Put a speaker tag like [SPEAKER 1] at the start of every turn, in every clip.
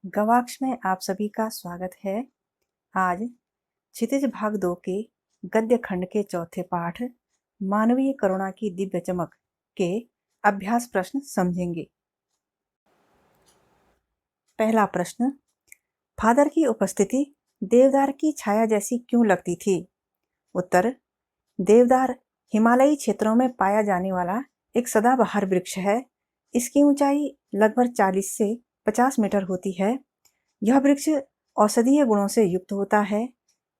[SPEAKER 1] गवाक्ष में आप सभी का स्वागत है। आज क्षितिज भाग 2 के गद्य खंड के चौथे पाठ मानवीय करुणा की दिव्य चमक के अभ्यास प्रश्न समझेंगे। पहला प्रश्न, फादर की उपस्थिति देवदार की छाया जैसी क्यों लगती थी? उत्तर, देवदार हिमालयी क्षेत्रों में पाया जाने वाला एक सदाबहार वृक्ष है। इसकी ऊंचाई लगभग 40 से 50 मीटर होती है। यह वृक्ष औषधीय गुणों से युक्त होता है।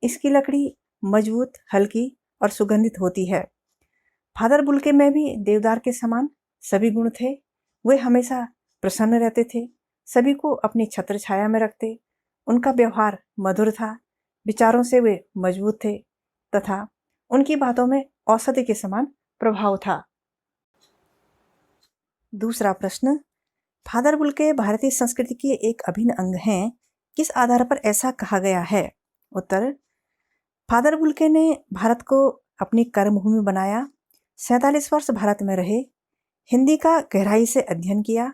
[SPEAKER 1] इसकी लकड़ी मजबूत, हल्की और सुगंधित होती है। फादर बुल्के में भी देवदार के समान सभी गुण थे। वे हमेशा प्रसन्न रहते थे, सभी को अपनी छत्र छाया में रखते। उनका व्यवहार मधुर था, विचारों से वे मजबूत थे तथा उनकी बातों में औषधि के समान प्रभाव था। दूसरा प्रश्न, फादर बुल्के भारतीय संस्कृति के एक अभिन्न अंग हैं। किस आधार पर ऐसा कहा गया है? उत्तर, फादर बुल्के ने भारत को अपनी कर्मभूमि बनाया। 47 वर्ष भारत में रहे, हिंदी का गहराई से अध्ययन किया।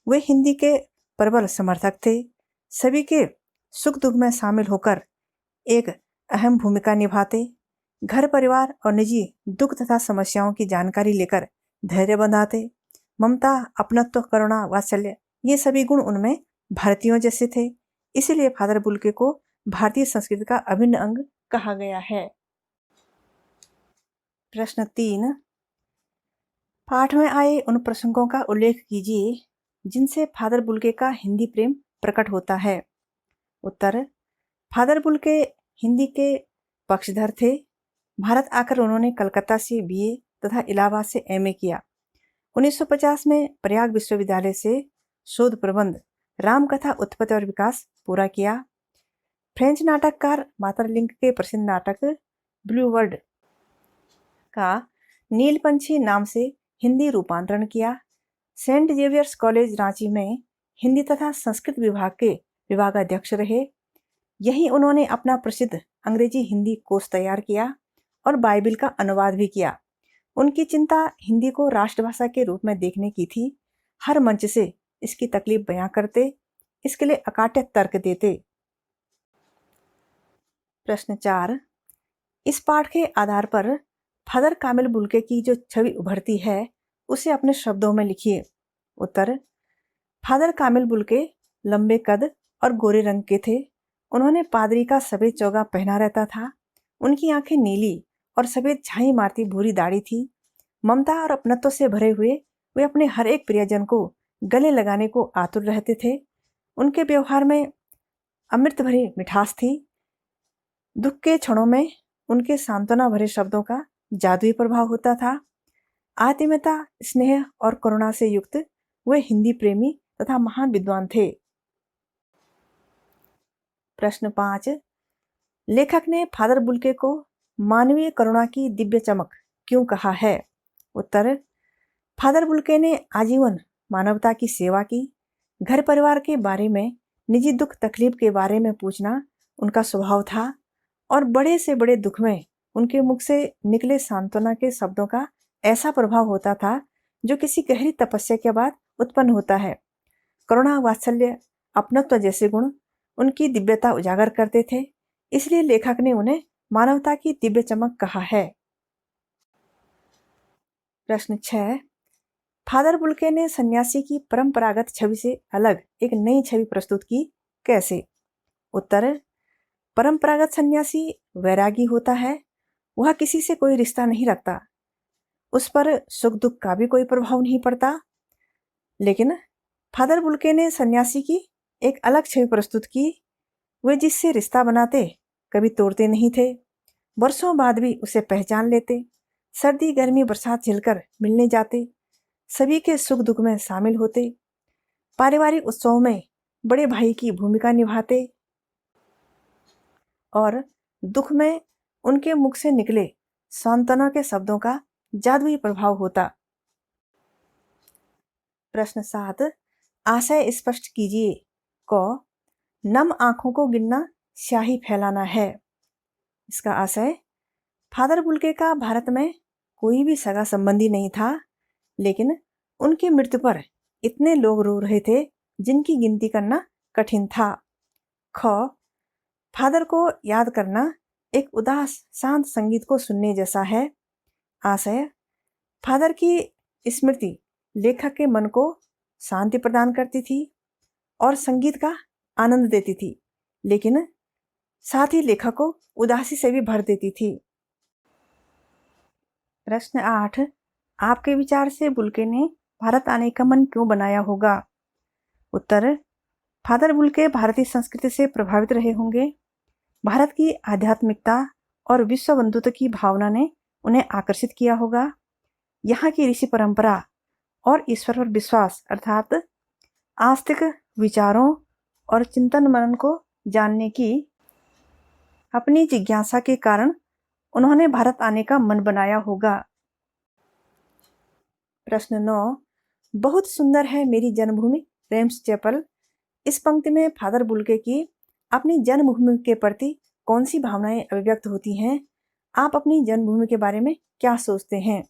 [SPEAKER 1] वे हिंदी के प्रबल समर्थक थे। सभी के सुख दुख में शामिल होकर एक अहम भूमिका निभाते। घर परिवार और निजी दुख तथा समस्याओं की जानकारी लेकर धैर्य बंधाते। ममता, अपनत्व, करुणा, वात्सल्य, ये सभी गुण उनमें भारतीयों जैसे थे। इसीलिए फादर बुल्के को भारतीय संस्कृति का अभिन्न अंग कहा गया है। प्रश्न 3, पाठ में आए उन प्रसंगों का उल्लेख कीजिए जिनसे फादर बुल्के का हिंदी प्रेम प्रकट होता है। उत्तर, फादर बुल्के हिंदी के पक्षधर थे। भारत आकर उन्होंने कलकत्ता से बीए तथा इलाहाबाद से एमए किया। 1950 में प्रयाग विश्वविद्यालय से शोध प्रबंध रामकथा उत्पत्ति और विकास पूरा किया। फ्रेंच नाटककार मातरलिंक के प्रसिद्ध नाटक ब्लू वर्ल्ड का नीलपंछी नाम से हिंदी रूपांतरण किया। सेंट जेवियर्स कॉलेज रांची में हिंदी तथा संस्कृत विभाग के विभागाध्यक्ष रहे। यहीं उन्होंने अपना प्रसिद्ध अंग्रेजी हिंदी कोश तैयार किया और बाइबिल का अनुवाद भी किया। उनकी चिंता हिंदी को राष्ट्रभाषा के रूप में देखने की थी। हर मंच से इसकी तकलीफ बयां करते, इसके लिए अकाट्य तर्क देते। प्रश्न 4, इस पाठ के आधार पर फादर कामिल बुल्के की जो छवि उभरती है उसे अपने शब्दों में लिखिए। उत्तर, फादर कामिल बुल्के लंबे कद और गोरे रंग के थे। उन्होंने पादरी का सफेद चोगा पहना रहता था। उनकी आंखें नीली और सफेद छाई मारती भूरी दाढ़ी थी। ममता और अपनत्व से भरे हुए वे अपने हर एक प्रियजन को गले लगाने को आतुर रहते थे। उनके व्यवहार में अमृत भरी मिठास थी। दुख के क्षणों में उनके सांत्वना भरे शब्दों का जादुई प्रभाव होता था। आत्मीयता, स्नेह और करुणा से युक्त वे हिंदी प्रेमी तथा महान विद्वान थे। प्रश्न 5, लेखक ने फादर बुल्के को मानवीय करुणा की दिव्य चमक क्यों कहा है? उत्तर, फादर बुल्के ने आजीवन मानवता की सेवा की। घर परिवार के बारे में, निजी दुख तकलीफ के बारे में पूछना उनका स्वभाव था और बड़े से बड़े दुख में उनके मुख से निकले सांत्वना के शब्दों का ऐसा प्रभाव होता था जो किसी गहरी तपस्या के बाद उत्पन्न होता है। करुणा, वात्सल्य, अपनत्व जैसे गुण उनकी दिव्यता उजागर करते थे। इसलिए लेखक ने उन्हें मानवता की दिव्य चमक कहा है। प्रश्न 6, फादर बुल्के ने सन्यासी की परंपरागत छवि से अलग एक नई छवि प्रस्तुत की, कैसे? उत्तर, परंपरागत सन्यासी वैरागी होता है। वह किसी से कोई रिश्ता नहीं रखता, उस पर सुख दुख का भी कोई प्रभाव नहीं पड़ता। लेकिन फादर बुल्के ने सन्यासी की एक अलग छवि प्रस्तुत की। वे जिससे रिश्ता बनाते कभी तोड़ते नहीं थे। वर्षों बाद भी उसे पहचान लेते। सर्दी, गर्मी, बरसात झेलकर मिलने जाते। सभी के सुख दुख में शामिल होते। पारिवारिक उत्सवों में बड़े भाई की भूमिका निभाते और दुख में उनके मुख से निकले सांत्वना के शब्दों का जादुई प्रभाव होता। प्रश्न 7, आशय स्पष्ट कीजिए। क, नम आंखों को गिनना स्याही फैलाना है। इसका आशय, फादर बुल्के का भारत में कोई भी सगा संबंधी नहीं था, लेकिन उनकी मृत्यु पर इतने लोग रो रहे थे जिनकी गिनती करना कठिन था। ख, फादर को याद करना एक उदास शांत संगीत को सुनने जैसा है। आशय, फादर की स्मृति लेखक के मन को शांति प्रदान करती थी और संगीत का आनंद देती थी, लेकिन साथ ही लेखक को उदासी से भी भर देती थी। प्रश्न 8, आपके विचार से बुल्के ने भारत आने का मन क्यों बनाया होगा? उत्तर, फादर बुल्के भारतीय संस्कृति से प्रभावित रहे होंगे। भारत की आध्यात्मिकता और विश्व बंधुत्व की भावना ने उन्हें आकर्षित किया होगा। यहाँ की ऋषि परंपरा और ईश्वर पर विश्वास अर्थात आस्तिक विचारों और चिंतन मनन को जानने की अपनी जिज्ञासा के कारण उन्होंने भारत आने का मन बनाया होगा। प्रश्न 9, बहुत सुंदर है मेरी जन्मभूमि रेम्स चैपल। इस पंक्ति में फादर बुल्के की अपनी जन्मभूमि के प्रति कौन सी भावनाएं अभिव्यक्त होती हैं? आप अपनी जन्मभूमि के बारे में क्या सोचते हैं?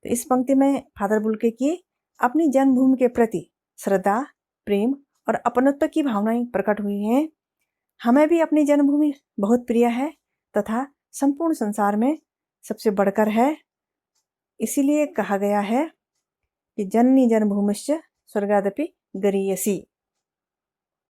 [SPEAKER 1] तो इस पंक्ति में फादर बुल्के की अपनी जन्मभूमि के प्रति श्रद्धा, प्रेम और अपनत्व की भावनाएं प्रकट हुई हैं। हमें भी अपनी जन्मभूमि बहुत प्रिय है तथा संपूर्ण संसार में सबसे बढ़कर है। इसीलिए कहा गया है कि जननी जन्मभूमिश्च स्वर्गादपि गरीयसी।